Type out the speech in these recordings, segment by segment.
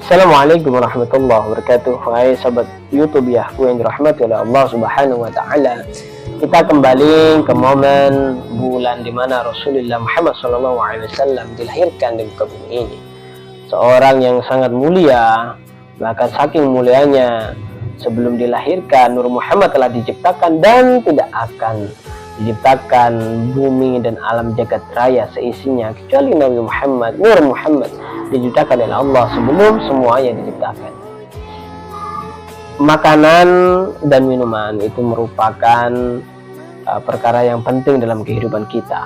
Assalamualaikum warahmatullahi wabarakatuh. Hai sahabat YouTube ya, yang dirahmati oleh Allah Subhanahu wa taala. Kita kembali ke momen bulan di mana Rasulullah Muhammad SAW dilahirkan di muka bumi ini. Seorang yang sangat mulia, bahkan saking mulianya sebelum dilahirkan Nur Muhammad telah diciptakan dan tidak akan diciptakan bumi dan alam jagat raya seisinya kecuali Nabi Muhammad, Nur Muhammad diciptakan oleh Allah sebelum semuanya diciptakan. Makanan dan minuman itu merupakan perkara yang penting dalam kehidupan kita.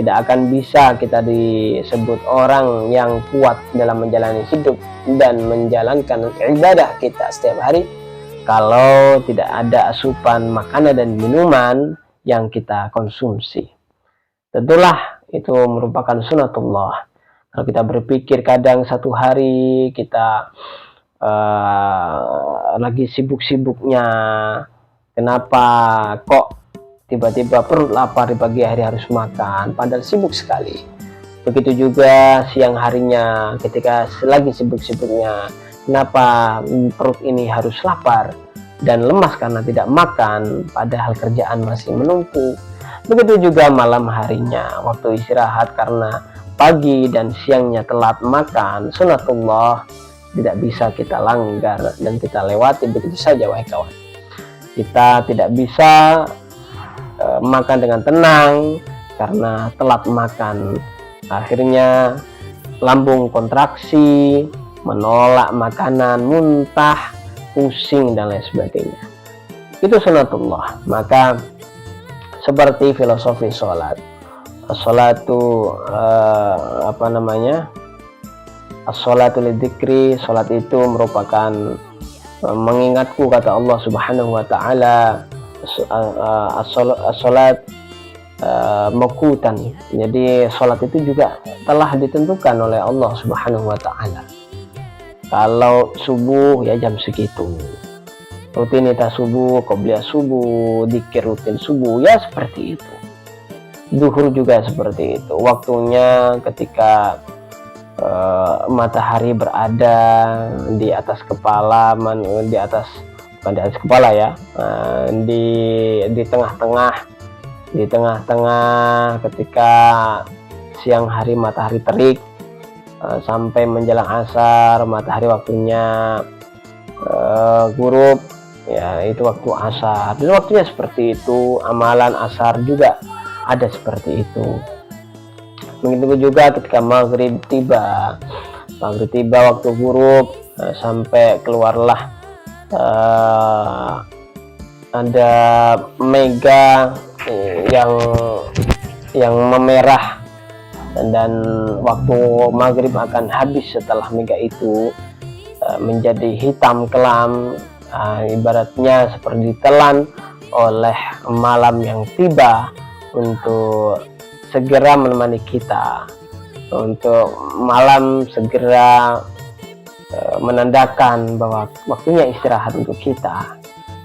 Tidak akan bisa kita disebut orang yang kuat dalam menjalani hidup dan menjalankan ibadah kita setiap hari kalau tidak ada asupan makanan dan minuman yang kita konsumsi. Tentulah itu merupakan sunatullah. Kalau kita berpikir kadang satu hari kita lagi sibuk-sibuknya, kenapa kok tiba-tiba perut lapar di pagi hari harus makan, padahal sibuk sekali. Begitu juga siang harinya ketika lagi sibuk-sibuknya, kenapa perut ini harus lapar dan lemas karena tidak makan, padahal kerjaan masih menumpuk. Begitu juga malam harinya, waktu istirahat karena pagi dan siangnya telat makan, sunatullah tidak bisa kita langgar dan kita lewati begitu saja wahai kawan. Kita tidak bisa makan dengan tenang karena telat makan, akhirnya lambung kontraksi, menolak makanan, muntah, pusing dan lain sebagainya. Itu sunatullah. Maka seperti filosofi sholat, as-sholatu as-sholatu lidzikri, sholat itu merupakan mengingatku, kata Allah Subhanahu wa taala. As-sholat maqutan, jadi sholat itu juga telah ditentukan oleh Allah Subhanahu wa taala. Kalau subuh ya jam segitu, rutinitas subuh, qobliyah subuh, dzikir rutin subuh ya seperti itu. Zuhur juga seperti itu, waktunya ketika matahari berada di atas kepala, bukan di atas kepala ya, di tengah-tengah ketika siang hari matahari terik sampai menjelang asar, matahari waktunya gurub ya, itu waktu asar, dan waktunya seperti itu. Amalan asar juga ada seperti itu. Begitu juga ketika maghrib tiba waktu gurub sampai keluarlah ada mega yang memerah, dan waktu maghrib akan habis. Setelah mega itu menjadi hitam kelam, ibaratnya seperti ditelan oleh malam yang tiba untuk segera menemani kita, untuk malam segera menandakan bahwa waktunya istirahat untuk kita.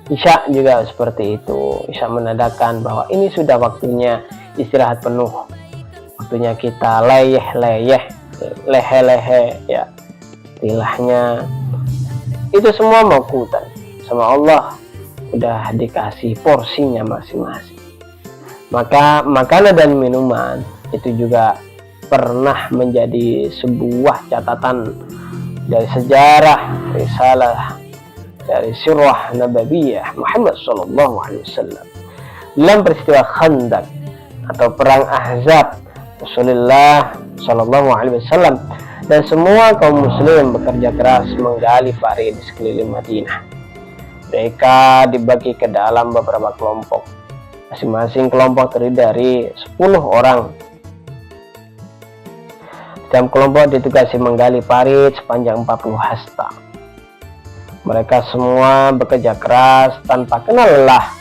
Isya juga seperti itu, Isya menandakan bahwa ini sudah waktunya istirahat penuh, waktunya kita lehe ya, istilahnya. Itu semua maqutan sama Allah, udah dikasih porsinya masing-masing. Maka makanan dan minuman itu juga pernah menjadi sebuah catatan dari sejarah risalah, dari sirah nabawiyah Muhammad SAW. Dalam peristiwa Khandaq atau perang Ahzab, Rasulullah SAW dan semua kaum muslim bekerja keras menggali parit di sekeliling Madinah. Mereka dibagi ke dalam beberapa kelompok. Masing-masing kelompok terdiri dari 10 orang. Setiap kelompok ditugasi menggali parit sepanjang 40 hasta. Mereka semua bekerja keras tanpa kenal lelah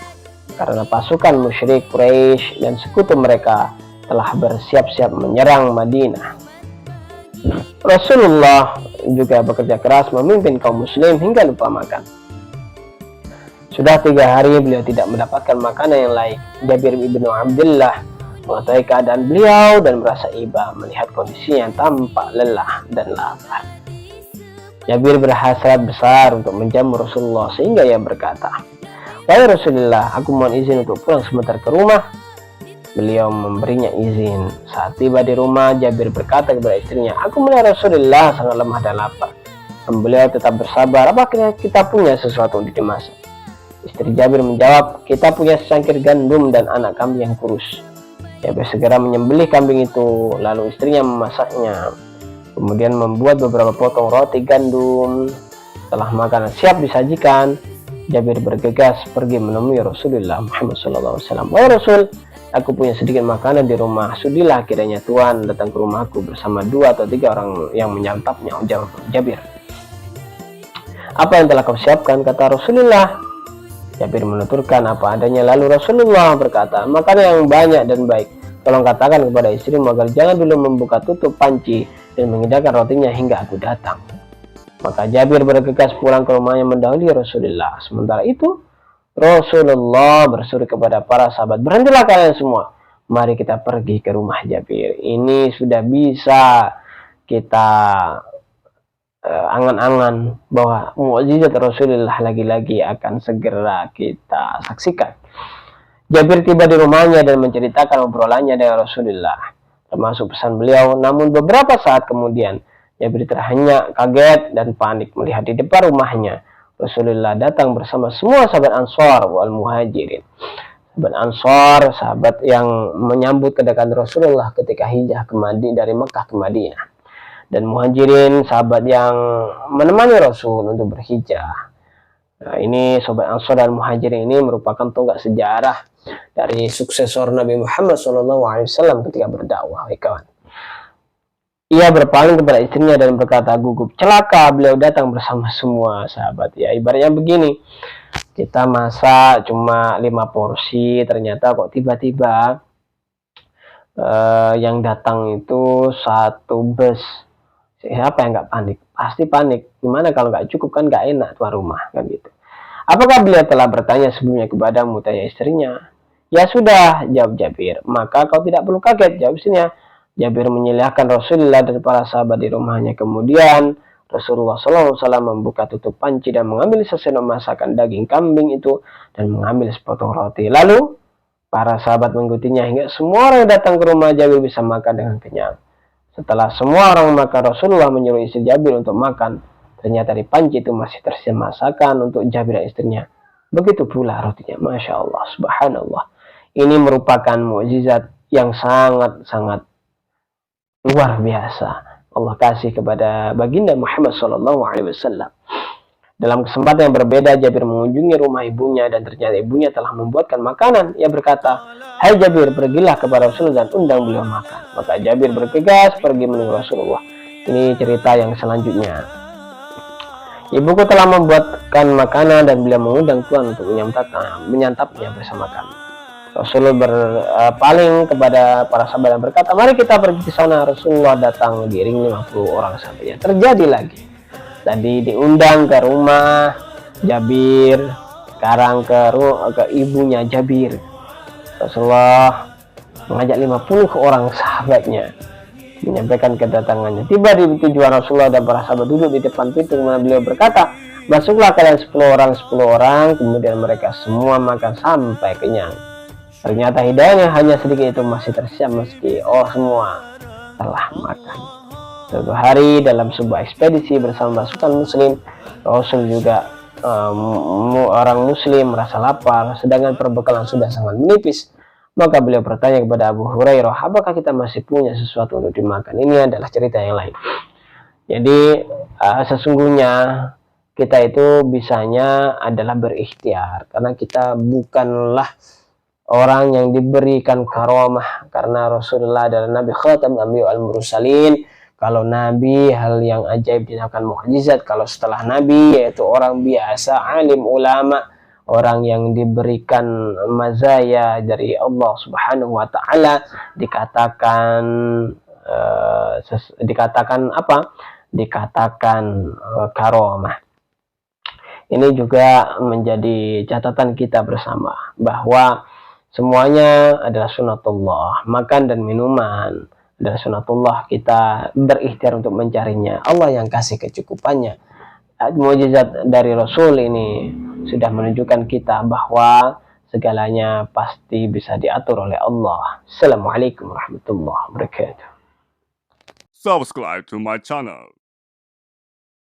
karena pasukan musyrik Quraisy dan sekutu mereka telah bersiap-siap menyerang Madinah. Rasulullah juga bekerja keras memimpin kaum muslim hingga lupa makan. Sudah 3 hari beliau tidak mendapatkan makanan yang lain. Jabir bin Abdullah mengetahui keadaan beliau dan merasa iba melihat kondisinya yang tampak lelah dan lapar. Jabir berhasrat besar untuk menjamu Rasulullah sehingga ia berkata, "Wahai Rasulullah, aku mohon izin untuk pulang sebentar ke rumah." Beliau memberinya izin. Saat tiba di rumah, Jabir berkata kepada istrinya, "Aku melihat Rasulullah sangat lemah dan lapar." Dan beliau tetap bersabar, "Apakah kita punya sesuatu untuk dimasak?" Istri Jabir menjawab, "Kita punya secangkir gandum dan anak kambing yang kurus." Jabir segera menyembelih kambing itu, lalu istrinya memasaknya. Kemudian membuat beberapa potong roti gandum. Setelah makanan siap disajikan, Jabir bergegas pergi menemui Rasulullah Muhammad SAW. "Wahai Rasul, aku punya sedikit makanan di rumah. Sudilah kiranya Tuhan datang ke rumahku bersama 2 atau 3 orang yang menyantapnya," ujar Jabir. "Apa yang telah kau siapkan?" kata Rasulullah. Jabir menuturkan apa adanya, lalu Rasulullah berkata, "Makanan yang banyak dan baik. Tolong katakan kepada istrimu agar jangan dulu membuka tutup panci dan mengindahkan rotinya hingga aku datang." Maka Jabir bergegas pulang ke rumahnya mendahului Rasulullah. Sementara itu Rasulullah berseru kepada para sahabat, "Berhentilah kalian semua. Mari kita pergi ke rumah Jabir. Ini sudah bisa kita angan-angan bahwa mukjizat Rasulullah lagi-lagi akan segera kita saksikan." Jabir tiba di rumahnya dan menceritakan obrolannya dengan Rasulullah, termasuk pesan beliau. Namun beberapa saat kemudian, Jabir terhenyak, kaget, dan panik melihat di depan rumahnya Rasulullah datang bersama semua sahabat Ansar wal Muhajirin. Sahabat Ansar, sahabat yang menyambut kedatangan Rasulullah ketika hijrah dari Mekah ke Madinah. Dan Muhajirin, sahabat yang menemani Rasul untuk berhijrah. Nah, ini sahabat Ansar dan Muhajirin ini merupakan tonggak sejarah dari suksesor Nabi Muhammad SAW ketika berdakwah. Kawan. Ia berpaling kepada istrinya dan berkata, "Gugup celaka, beliau datang bersama semua sahabat." Ya, ibaratnya begini, kita masak cuma 5 porsi, ternyata kok tiba-tiba yang datang itu 1 bus. Siapa yang nggak panik? Pasti panik. Gimana kalau nggak cukup, kan nggak enak tuan rumah, kan gitu. "Apakah beliau telah bertanya sebelumnya kepadamu?" tanya istrinya. "Ya sudah," jawab Jabir. "Maka kau tidak perlu kaget," jawab istrinya. Jabir menyilahkan Rasulullah dan para sahabat di rumahnya. Kemudian Rasulullah SAW membuka tutup panci dan mengambil sesendok masakan daging kambing itu dan mengambil sepotong roti. Lalu para sahabat mengikutinya hingga semua orang yang datang ke rumah Jabir bisa makan dengan kenyang. Setelah semua orang makan, Rasulullah menyuruh istri Jabir untuk makan. Ternyata di panci itu masih tersedia masakan untuk Jabir dan istrinya. Begitu pula rotinya. Masya Allah, subhanallah. Ini merupakan mukjizat yang sangat-sangat luar biasa Allah kasih kepada baginda Muhammad SAW. Dalam kesempatan yang berbeda, Jabir mengunjungi rumah ibunya dan ternyata ibunya telah membuatkan makanan. Ia berkata, "Hai Jabir, pergilah kepada Rasulullah dan undang beliau makan." Maka Jabir bergegas pergi menemui Rasulullah. Ini cerita yang selanjutnya. "Ibuku telah membuatkan makanan dan beliau mengundang Tuhan untuk menyantapnya bersama kami." Rasulullah berpaling kepada para sahabat dan berkata, "Mari kita pergi ke sana." Rasulullah datang diiringi 50 orang sahabatnya. Terjadi lagi. Tadi diundang ke rumah Jabir, sekarang ke ibunya Jabir. Rasulullah mengajak 50 orang sahabatnya menyampaikan kedatangannya. Tiba di tujuan Rasulullah dan para sahabat duduk di depan pintu, kemudian beliau berkata, "Masuklah kalian 10 orang." Kemudian mereka semua makan sampai kenyang. Ternyata hidayahnya hanya sedikit itu masih tersisa meski semua telah makan. Suatu hari dalam sebuah ekspedisi bersama pasukan muslim, Rasul juga orang muslim merasa lapar, sedangkan perbekalan sudah sangat menipis. Maka beliau bertanya kepada Abu Hurairah, "Apakah kita masih punya sesuatu untuk dimakan?" Ini adalah cerita yang lain. Jadi sesungguhnya kita itu bisanya adalah berikhtiar, karena kita bukanlah orang yang diberikan karamah, karena Rasulullah adalah Nabi Khatam Nabi al-Mursalin. Kalau Nabi, hal yang ajaib dinamakan mukjizat. Kalau setelah Nabi, yaitu orang biasa, alim, ulama, orang yang diberikan mazaya dari Allah Subhanahu wa Ta'ala, dikatakan apa? Dikatakan karamah. Ini juga menjadi catatan kita bersama bahwa semuanya adalah sunatullah. Makan dan minuman adalah sunatullah. Kita berikhtiar untuk mencarinya. Allah yang kasih kecukupannya. mukjizat dari Rasul ini sudah menunjukkan kita bahwa segalanya pasti bisa diatur oleh Allah. Assalamualaikum warahmatullahi wabarakatuh. Subscribe to my channel.